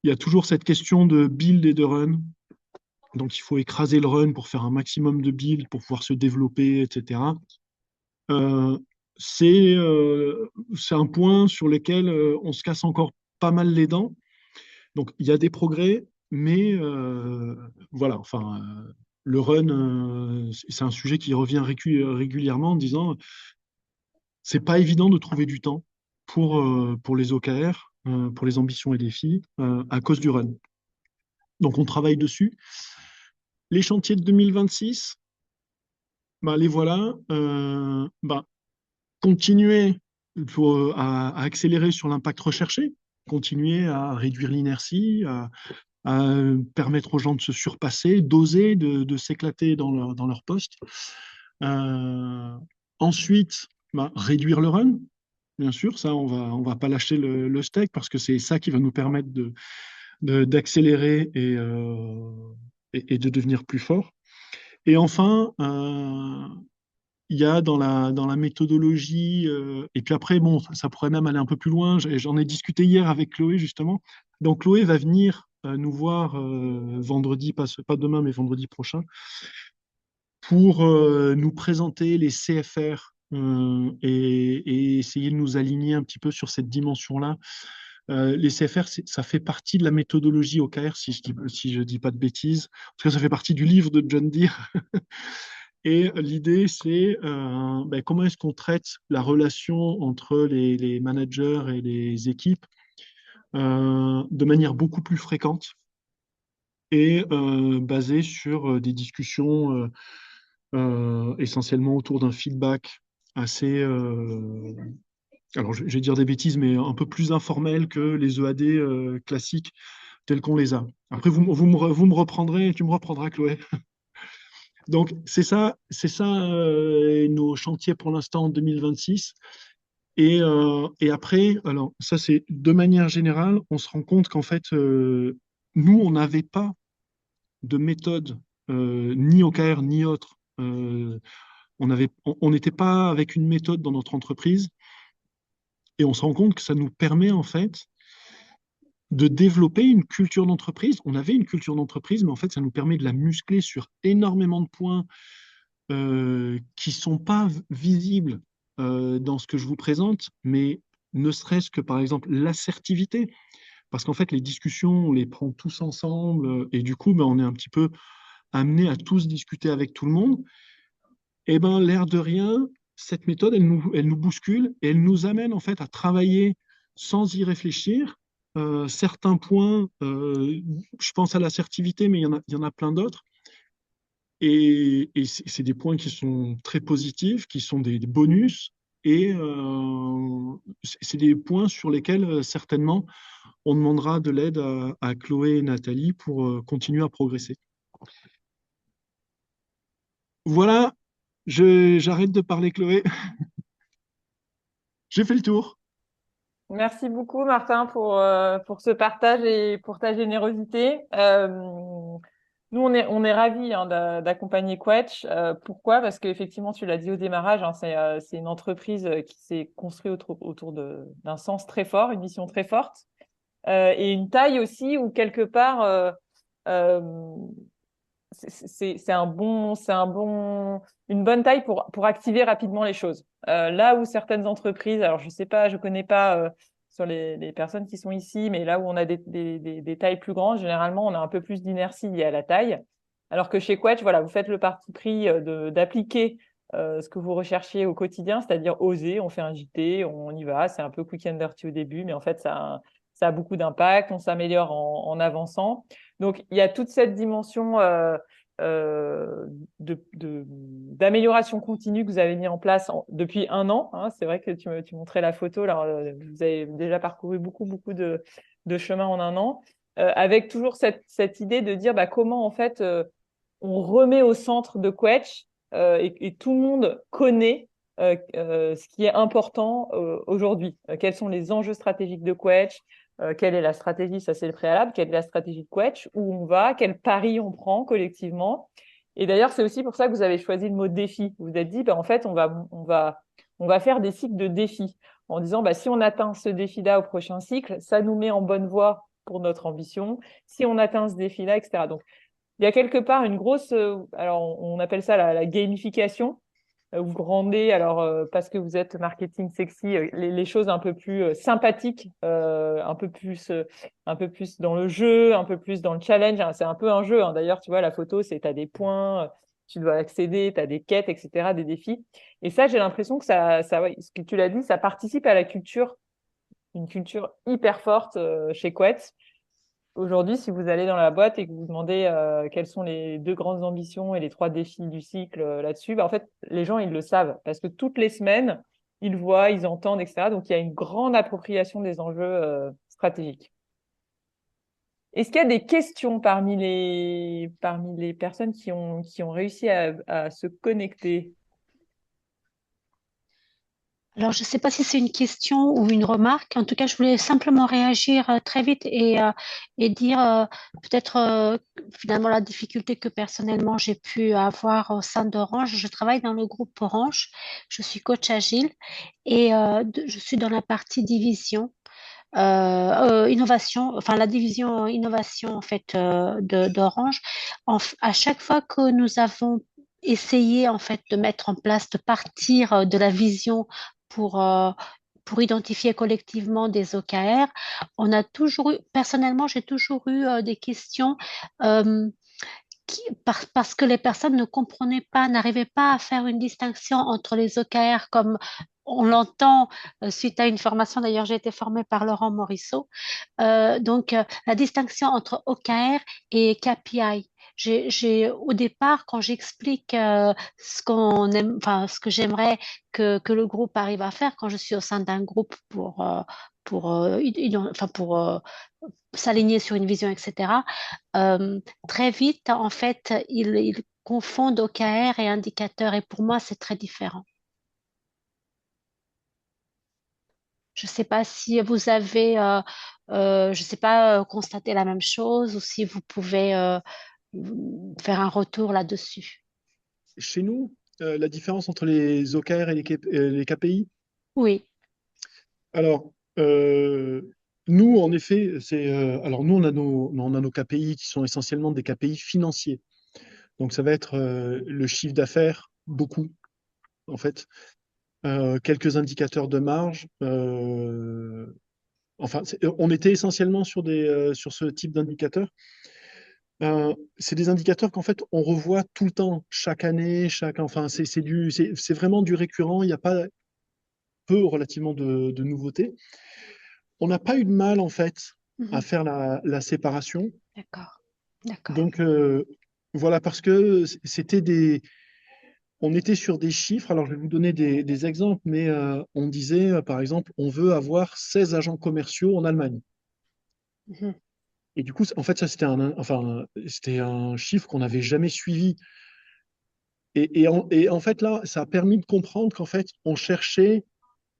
il y a toujours cette question de build et de run. Donc, il faut écraser le run pour faire un maximum de build, pour pouvoir se développer, etc. Euh, c'est un point sur lequel on se casse encore pas mal les dents. Donc, il y a des progrès, mais voilà, enfin, le run, c'est un sujet qui revient régulièrement en disant c'est pas évident de trouver du temps pour les OKR, pour les ambitions et défis, à cause du run. Donc, on travaille dessus. Les chantiers de 2026, les voilà. Continuer à accélérer sur l'impact recherché, continuer à réduire l'inertie, à permettre aux gens de se surpasser, d'oser, de s'éclater dans leur poste. Ensuite, réduire le run, bien sûr, ça, on va pas lâcher le steak parce que c'est ça qui va nous permettre d'accélérer et de devenir plus fort. Et enfin, il y a dans la méthodologie, et puis après, bon, ça pourrait même aller un peu plus loin. J'en ai discuté hier avec Chloé, justement. Donc, Chloé va venir nous voir vendredi, pas demain, mais vendredi prochain, pour nous présenter les CFR et essayer de nous aligner un petit peu sur cette dimension-là. Les CFR, ça fait partie de la méthodologie OKR, si je dis pas de bêtises. En tout cas, ça fait partie du livre de John Deere. Et l'idée, c'est comment est-ce qu'on traite la relation entre les managers et les équipes de manière beaucoup plus fréquente et basée sur des discussions essentiellement autour d'un feedback assez, alors je vais dire des bêtises, mais un peu plus informel que les EAD classiques tels qu'on les a. Après, vous me reprendrez, tu me reprendras, Chloé. Donc, c'est ça nos chantiers pour l'instant en 2026. Et après, alors ça c'est de manière générale, on se rend compte qu'en fait, nous, on n'avait pas de méthode, ni OKR, ni autre. On n'était pas avec une méthode dans notre entreprise. Et on se rend compte que ça nous permet en fait de développer une culture d'entreprise. On avait une culture d'entreprise, mais en fait, ça nous permet de la muscler sur énormément de points qui ne sont pas visibles dans ce que je vous présente, mais ne serait-ce que par exemple l'assertivité, parce qu'en fait les discussions, on les prend tous ensemble, et du coup on est un petit peu amené à tous discuter avec tout le monde. Et ben l'air de rien, cette méthode, elle nous bouscule et elle nous amène en fait à travailler sans y réfléchir. Certains points, je pense à l'assertivité, mais il y en a plein d'autres. Et c'est des points qui sont très positifs, qui sont des bonus, et c'est des points sur lesquels certainement on demandera de l'aide à Chloé et Nathalie pour continuer à progresser. Voilà, j'arrête de parler, Chloé. J'ai fait le tour. Merci beaucoup, Martin, pour ce partage et pour ta générosité. Nous, on est ravis hein, d'accompagner Quetch. Pourquoi? Parce qu'effectivement, tu l'as dit au démarrage, hein, c'est une entreprise qui s'est construite autour d'un sens très fort, une mission très forte, et une taille aussi où quelque part, euh, une bonne taille pour activer rapidement les choses. Là où certaines entreprises, alors je sais pas, je connais pas sur les personnes qui sont ici, mais là où on a des tailles plus grandes, généralement on a un peu plus d'inertie liée à la taille. Alors que chez Quetch, voilà, vous faites le parti pris d'appliquer ce que vous recherchiez au quotidien, c'est-à-dire oser, on fait un JT, on y va, c'est un peu quick and dirty au début, mais en fait ça a beaucoup d'impact, on s'améliore en avançant. Donc, il y a toute cette dimension d'amélioration continue que vous avez mis en place depuis un an. Hein. C'est vrai que tu montrais la photo. Alors, vous avez déjà parcouru beaucoup de chemin en un an, avec toujours cette idée de dire comment en fait on remet au centre de Quetch et tout le monde connaît ce qui est important aujourd'hui. Quels sont les enjeux stratégiques de Quetch? Quelle est la stratégie? Ça, c'est le préalable. Quelle est la stratégie de Quetch? Où on va? Quel pari on prend collectivement? Et d'ailleurs, c'est aussi pour ça que vous avez choisi le mot défi. Vous vous êtes dit, en fait, on va faire des cycles de défis en disant, si on atteint ce défi-là au prochain cycle, ça nous met en bonne voie pour notre ambition. Si on atteint ce défi-là, etc. Donc, il y a quelque part une grosse, alors on appelle ça la gamification vous rendez, alors parce que vous êtes marketing sexy, les choses un peu plus sympathiques, un peu plus dans le jeu, un peu plus dans le challenge. Hein. C'est un peu un jeu. Hein. D'ailleurs, tu vois, la photo, c'est tu as des points, tu dois accéder, tu as des quêtes, etc., des défis. Et ça, j'ai l'impression que ouais, ce que tu l'as dit, ça participe à la culture, une culture hyper forte chez Quetz. Aujourd'hui, si vous allez dans la boîte et que vous demandez quelles sont les deux grandes ambitions et les trois défis du cycle là-dessus, en fait, les gens, ils le savent parce que toutes les semaines, ils voient, ils entendent, etc. Donc, il y a une grande appropriation des enjeux stratégiques. Est-ce qu'il y a des questions parmi les personnes qui ont réussi à se connecter? Alors, je ne sais pas si c'est une question ou une remarque. En tout cas, je voulais simplement réagir très vite et dire peut-être finalement la difficulté que personnellement j'ai pu avoir au sein d'Orange. Je travaille dans le groupe Orange. Je suis coach agile et je suis dans la partie division. Innovation, enfin la division innovation en fait d'Orange. À chaque fois que nous avons essayer en fait de mettre en place, de partir de la vision pour, euh, pour identifier collectivement des OKR. On a toujours eu, personnellement, j'ai toujours eu des questions euh, parce que les personnes ne comprenaient pas, n'arrivaient pas à faire une distinction entre les OKR comme on l'entend suite à une formation. D'ailleurs, j'ai été formée par Laurent Morisseau. La distinction entre OKR et KPI. Au départ, quand j'explique ce qu'on aime, enfin, ce que j'aimerais que le groupe arrive à faire, quand je suis au sein d'un groupe pour s'aligner sur une vision, etc., très vite, en fait, ils confondent OKR et indicateur. Et pour moi, c'est très différent. Je ne sais pas si vous avez, je sais pas, constaté la même chose ou si vous pouvez faire un retour là-dessus. Chez nous, la différence entre les OKR et les KPI, Oui. alors, nous, en effet, alors nous, on a nos KPI qui sont essentiellement des KPI financiers. Donc, ça va être le chiffre d'affaires, beaucoup, en fait, quelques indicateurs de marge. Enfin, on était essentiellement sur ce type d'indicateurs. C'est des indicateurs qu'en fait, on revoit tout le temps, chaque année, enfin, c'est vraiment du récurrent. Il n'y a pas relativement de nouveautés. On n'a pas eu de mal, en fait, à Mhm. faire la séparation. D'accord. D'accord. Donc, voilà, parce que on était sur des chiffres. Alors, je vais vous donner des exemples, mais on disait, par exemple, on veut avoir 16 agents commerciaux en Allemagne. Mhm. Et du coup, en fait, ça, c'était un chiffre qu'on n'avait jamais suivi. Et en fait, là, ça a permis de comprendre qu'en fait, on cherchait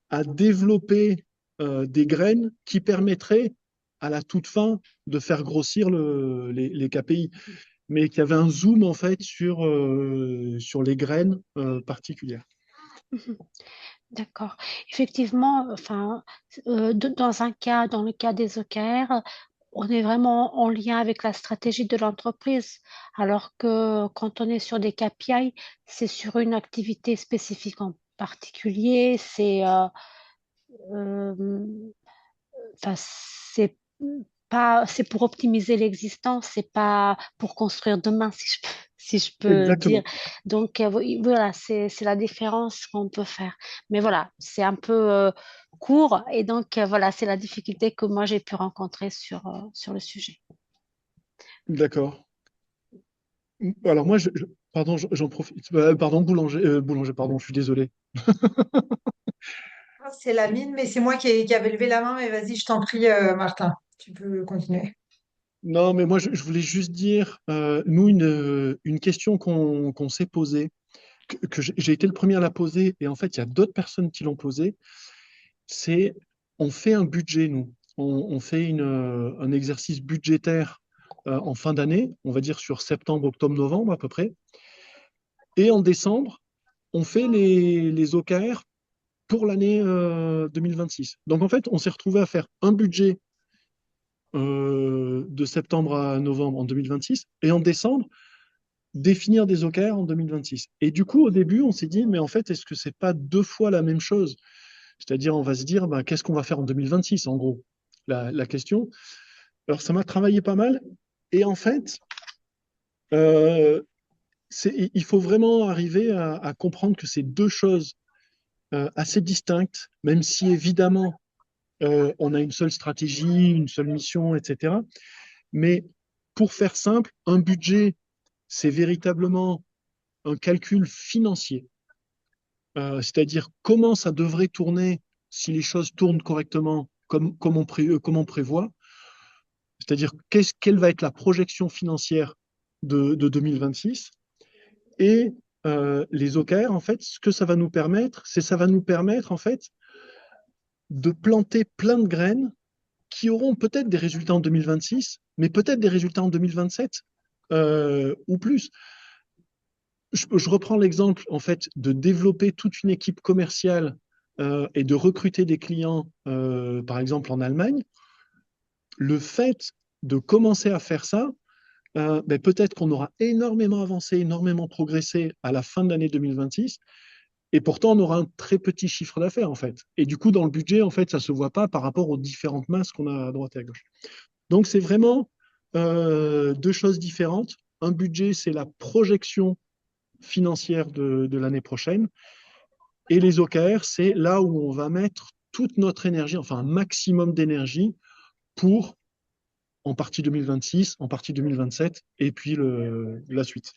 à développer des graines qui permettraient à la toute fin de faire grossir les KPI, mais qu'il y avait un zoom en fait sur les graines particulières. Mhm. D'accord. Effectivement, enfin, dans le cas des OKR, on est vraiment en lien avec la stratégie de l'entreprise, alors que quand on est sur des KPI, c'est sur une activité spécifique en particulier, euh, enfin, c'est pour optimiser l'existence, c'est pas pour construire demain, si je peux dire. Exactement. Donc, oui, voilà, c'est la différence qu'on peut faire. Mais voilà, c'est un peu court et donc, voilà, c'est la difficulté que moi j'ai pu rencontrer sur le sujet. D'accord. Alors moi, pardon, j'en profite. Pardon, boulanger, pardon, je suis désolé. C'est la mine, mais c'est moi qui avais levé la main. Mais vas-y, je t'en prie, Martin, tu peux continuer. Non, mais moi, je voulais juste dire, nous, une question qu'on s'est posée, que j'ai été le premier à la poser, et en fait, il y a d'autres personnes qui l'ont posée, c'est on fait un budget, nous. On fait un exercice budgétaire en fin d'année, on va dire sur septembre, octobre, novembre à peu près. Et en décembre, on fait les OKR pour l'année 2026. Donc en fait, on s'est retrouvé à faire un budget de septembre à novembre en 2026 et en décembre, définir des OKR en 2026. Et du coup, au début, on s'est dit, mais en fait, est-ce que c'est pas deux fois la même chose? C'est-à-dire, on va se dire, bah, qu'est-ce qu'on va faire en 2026, en gros, la question. Alors, ça m'a travaillé pas mal. Et en fait, euh, il faut vraiment arriver à comprendre que c'est deux choses assez distinctes, même si évidemment, on a une seule stratégie, une seule mission, etc. Mais pour faire simple, un budget, c'est véritablement un calcul financier. C'est-à-dire comment ça devrait tourner si les choses tournent correctement comme on prévoit. C'est-à-dire quelle va être la projection financière de 2026. Et les OKR, en fait, ce que ça va nous permettre, ça va nous permettre, en fait, de planter plein de graines qui auront peut-être des résultats en 2026, mais peut-être des résultats en 2027 ou plus. Je reprends l'exemple en fait de développer toute une équipe commerciale et de recruter des clients, par exemple en Allemagne. Le fait de commencer à faire ça, peut-être qu'on aura énormément avancé, énormément progressé à la fin de l'année 2026, et pourtant on aura un très petit chiffre d'affaires en fait. Et du coup, dans le budget, en fait, ça se voit pas par rapport aux différentes masses qu'on a à droite et à gauche. Donc c'est vraiment deux choses différentes. Un budget, c'est la projection financière de l'année prochaine, et les OKR, c'est là où on va mettre toute notre énergie, enfin un maximum d'énergie pour en partie 2026, en partie 2027, et puis la suite.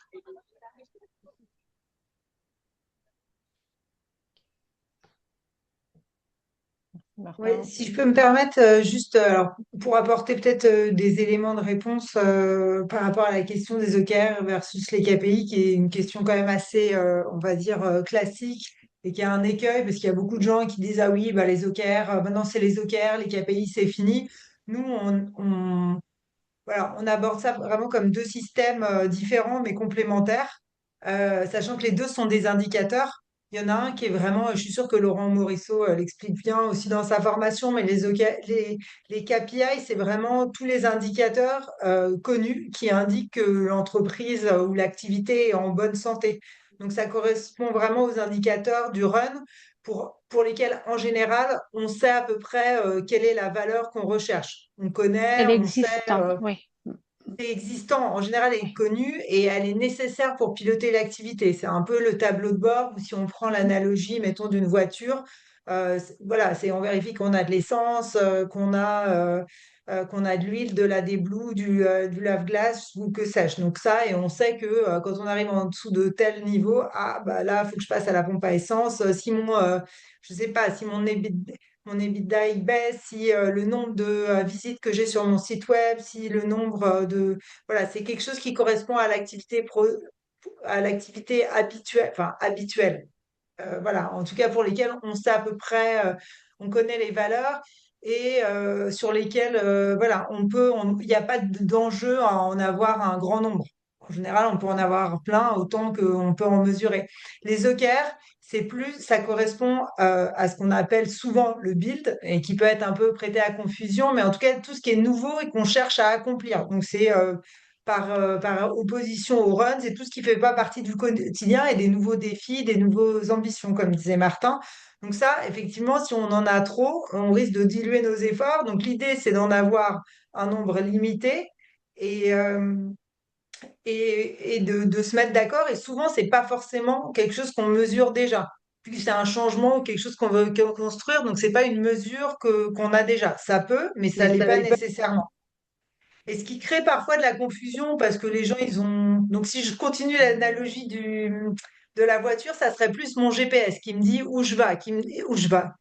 Oui, Martin. si je peux me permettre, juste alors, pour apporter peut-être des éléments de réponse par rapport à la question des OKR versus les KPI, qui est une question quand même assez, on va dire, classique et qui a un écueil, parce qu'il y a beaucoup de gens qui disent, ah oui, bah, les OKR, maintenant c'est les OKR, les KPI, c'est fini. Nous, voilà, on aborde ça vraiment comme deux systèmes différents mais complémentaires, sachant que les deux sont des indicateurs. Il y en a un qui est vraiment, je suis sûre que Laurent Morisseau l'explique bien aussi dans sa formation, mais les KPI, c'est vraiment tous les indicateurs connus qui indiquent que l'entreprise ou l'activité est en bonne santé. Donc ça correspond vraiment aux indicateurs du run pour lesquels, en général, on sait à peu près quelle est la valeur qu'on recherche. On connaît, Elle on sait, existe, oui. c'est existant, en général, elle est connue et elle est nécessaire pour piloter l'activité. C'est un peu le tableau de bord, ou si on prend l'analogie, mettons, d'une voiture, voilà, on vérifie qu'on a de l'essence, qu'on a de l'huile, de la déblue, du lave-glace ou que sais-je. Donc ça, et on sait que quand on arrive en dessous de tel niveau, ah bah là, il faut que je passe à la pompe à essence. Je sais pas, si mon EBITDA il baisse, si le nombre de visites que j'ai sur mon site web, si le nombre voilà, c'est quelque chose qui correspond à à l'activité habituelle, enfin habituelle. Voilà, en tout cas pour lesquelles on sait à peu près, on connaît les valeurs et sur lesquelles, voilà, il n'y a pas d'enjeu à en avoir un grand nombre. En général, on peut en avoir plein autant qu'on peut en mesurer. Les OKR, ça correspond à ce qu'on appelle souvent le build et qui peut être un peu prêté à confusion, mais en tout cas tout ce qui est nouveau et qu'on cherche à accomplir. Donc c'est par opposition au run, c'est tout ce qui ne fait pas partie du quotidien et des nouveaux défis, des nouvelles ambitions, comme disait Martin. Donc ça, effectivement, si on en a trop, on risque de diluer nos efforts. Donc l'idée, c'est d'en avoir un nombre limité et, de se mettre d'accord. Et souvent, c'est pas forcément quelque chose qu'on mesure déjà. Puis c'est un changement ou quelque chose qu'on veut construire. Donc c'est pas une mesure qu'on a déjà. Ça peut, mais ça l'est pas nécessairement. Et ce qui crée parfois de la confusion parce que les gens, ils ont. Donc, si je continue l'analogie de la voiture, ça serait plus mon GPS qui me dit où je vais, où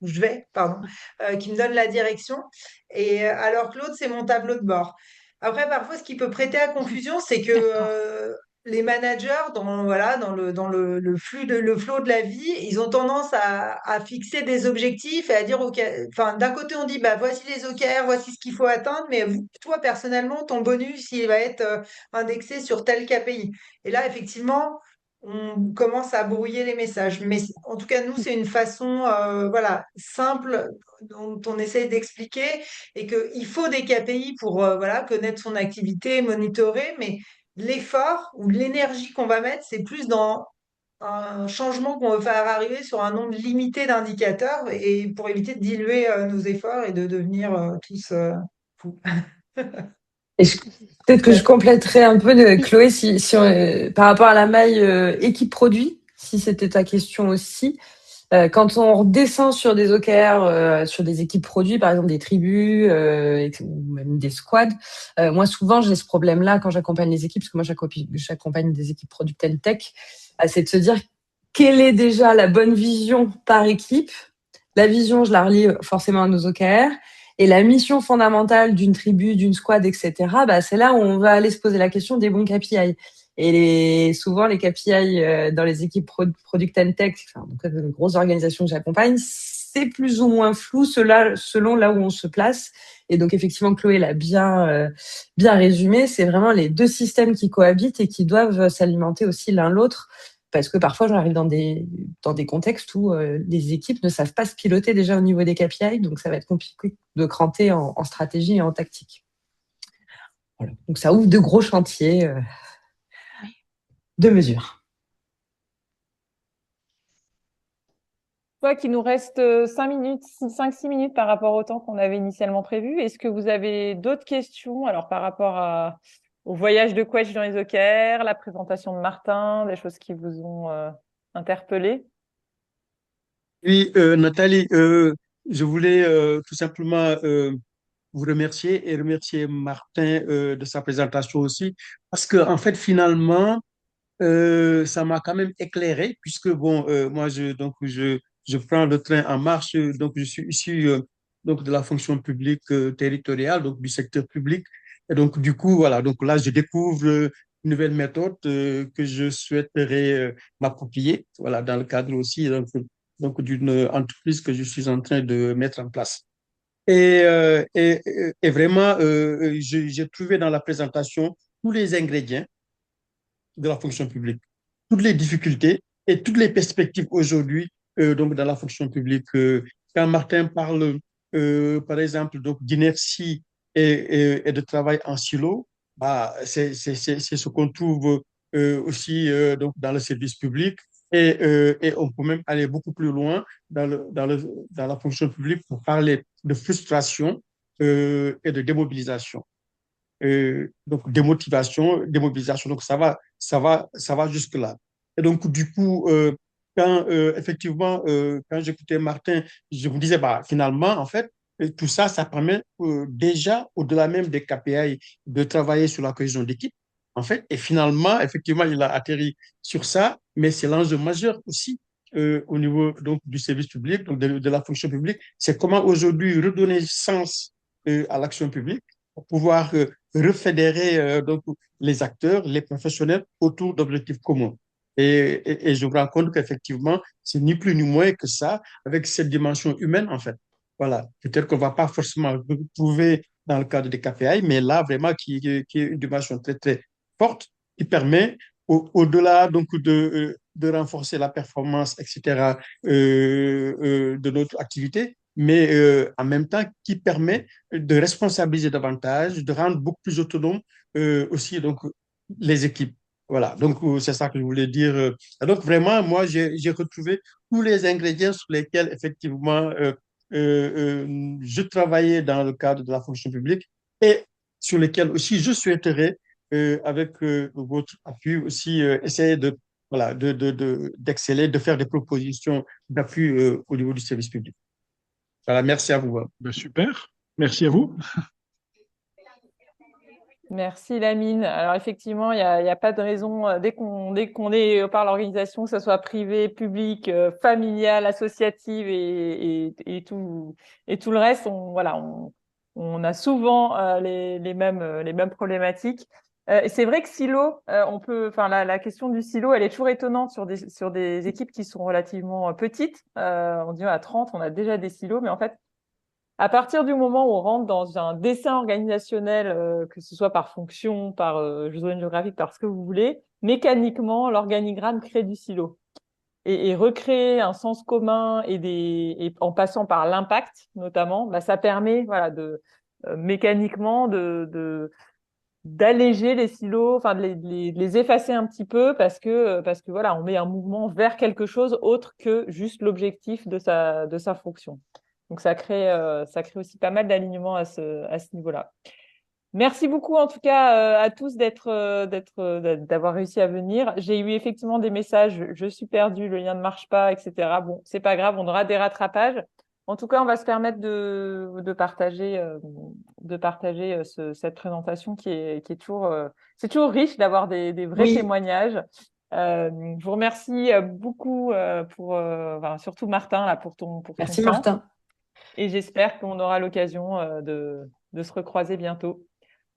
je vais, pardon, qui me donne la direction. Et alors que l'autre, c'est mon tableau de bord. Après, parfois, ce qui peut prêter à confusion, c'est que D'accord. les managers, voilà, le flux le flow de la vie, ils ont tendance à fixer des objectifs et à dire, OK, enfin, d'un côté, on dit, bah, voici les OKR, voici ce qu'il faut atteindre, mais toi, personnellement, ton bonus, il va être indexé sur tel KPI. Et là, effectivement, on commence à brouiller les messages. Mais en tout cas, nous, c'est une façon, voilà, simple dont on essaye d'expliquer et qu'il faut des KPI pour, voilà, connaître son activité, monitorer, mais l'effort ou l'énergie qu'on va mettre, c'est plus dans un changement qu'on veut faire arriver sur un nombre limité d'indicateurs et pour éviter de diluer nos efforts et de devenir tous fous. Et peut-être que je compléterai un peu de Oui. Chloé par rapport à la maille équipe produit, si c'était ta question aussi. Quand on redescend sur des OKR, sur des équipes produits, par exemple des tribus ou même des squads, moi souvent j'ai ce problème-là quand j'accompagne les équipes, parce que moi j'accompagne des équipes product and tech, c'est de se dire quelle est déjà la bonne vision par équipe. La vision, je la relie forcément à nos OKR. Et la mission fondamentale d'une tribu, d'une squad, etc., c'est là où on va aller se poser la question des bons KPI. Et souvent, les KPI dans les équipes Product and Tech, donc les grosses organisations que j'accompagne, c'est plus ou moins flou selon là où on se place. Et donc, effectivement, Chloé l'a bien résumé. C'est vraiment les deux systèmes qui cohabitent et qui doivent s'alimenter aussi l'un l'autre. Parce que parfois, j'arrive dans des contextes où les équipes ne savent pas se piloter déjà au niveau des KPI, donc ça va être compliqué de cranter en stratégie et en tactique. Voilà. Donc, ça ouvre de gros chantiers Oui. de mesure. Je vois qu'il nous reste 5 minutes, 5-6 minutes par rapport au temps qu'on avait initialement prévu. Est-ce que vous avez d'autres questions? Alors, par rapport au voyage de Quetch dans les OKR, la présentation de Martin, des choses qui vous ont interpellé? Oui, Nathalie, je voulais tout simplement vous remercier et remercier Martin de sa présentation aussi, parce que en fait, finalement, ça m'a quand même éclairé, puisque bon, moi, je prends le train en marche, donc je suis issu donc de la fonction publique territoriale, donc du secteur public. Et donc, du coup, voilà, donc là, je découvre une nouvelle méthode que je souhaiterais m'approprier, voilà, dans le cadre aussi donc d'une entreprise que je suis en train de mettre en place. Et vraiment, j'ai trouvé dans la présentation tous les ingrédients de la fonction publique, toutes les difficultés et toutes les perspectives aujourd'hui donc dans la fonction publique. Quand Martin parle, par exemple, donc d'inertie et de travail en silo, bah, c'est ce qu'on trouve aussi donc dans le service public. Et on peut même aller beaucoup plus loin dans la fonction publique pour parler de frustration et de démobilisation. Donc démotivation, démobilisation. Donc ça va jusque-là. Et donc du coup, quand effectivement, quand j'écoutais Martin, je me disais, bah, finalement, en fait, tout ça, ça permet déjà, au-delà même des KPI, de travailler sur la cohésion d'équipe, en fait. Et finalement, effectivement, il a atterri sur ça, mais c'est l'enjeu majeur aussi au niveau donc, du service public, donc de la fonction publique. C'est comment aujourd'hui redonner sens à l'action publique pour pouvoir refédérer donc, les acteurs, les professionnels autour d'objectifs communs. Et je me rends compte qu'effectivement, c'est ni plus ni moins que ça, avec cette dimension humaine, en fait. Voilà. Peut-être qu'on ne va pas forcément retrouver dans le cadre des KPI, mais là, vraiment, qui est une dimension très, très forte, qui permet, au-delà donc de renforcer la performance, etc., de notre activité, mais en même temps qui permet de responsabiliser davantage, de rendre beaucoup plus autonome aussi donc, les équipes. Voilà, donc c'est ça que je voulais dire. Donc vraiment, moi, j'ai retrouvé tous les ingrédients sur lesquels effectivement je travaillais dans le cadre de la fonction publique et sur lesquels aussi je souhaiterais, avec votre appui aussi, essayer voilà, d'exceller, de faire des propositions d'appui au niveau du service public. Voilà, merci à vous. Ben, super. Merci à vous. Merci Lamine. Alors effectivement, il y a pas de raison dès qu'on est par l'organisation, que ce soit privée, publique, familiale, associative et tout le reste, on a souvent les mêmes problématiques. Et c'est vrai que silo, enfin la question du silo, elle est toujours étonnante sur des équipes qui sont relativement petites. On dit à 30, on a déjà des silos, mais en fait à partir du moment où on rentre dans un dessin organisationnel, que ce soit par fonction, par zone géographique, par ce que vous voulez, mécaniquement, l'organigramme crée du silo. Et recréer un sens commun et en passant par l'impact, notamment, bah, ça permet, voilà, mécaniquement d'alléger les silos, enfin de les effacer un petit peu parce que voilà, on met un mouvement vers quelque chose autre que juste l'objectif de sa fonction. Donc ça crée aussi pas mal d'alignement à ce niveau-là. Merci beaucoup en tout cas à tous d'avoir réussi à venir. J'ai eu effectivement des messages, je suis perdue, le lien ne marche pas, etc. Bon, c'est pas grave, on aura des rattrapages. En tout cas, on va se permettre de partager cette présentation qui est toujours, c'est toujours riche d'avoir des vrais Oui, témoignages. Je vous remercie beaucoup enfin, surtout Martin là pour ton merci temps. Martin. Et j'espère qu'on aura l'occasion de se recroiser bientôt.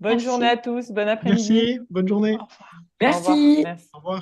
Bonne Merci. journée à tous, bon après-midi. Merci. Bonne journée. Au revoir. Merci. Merci. Au revoir.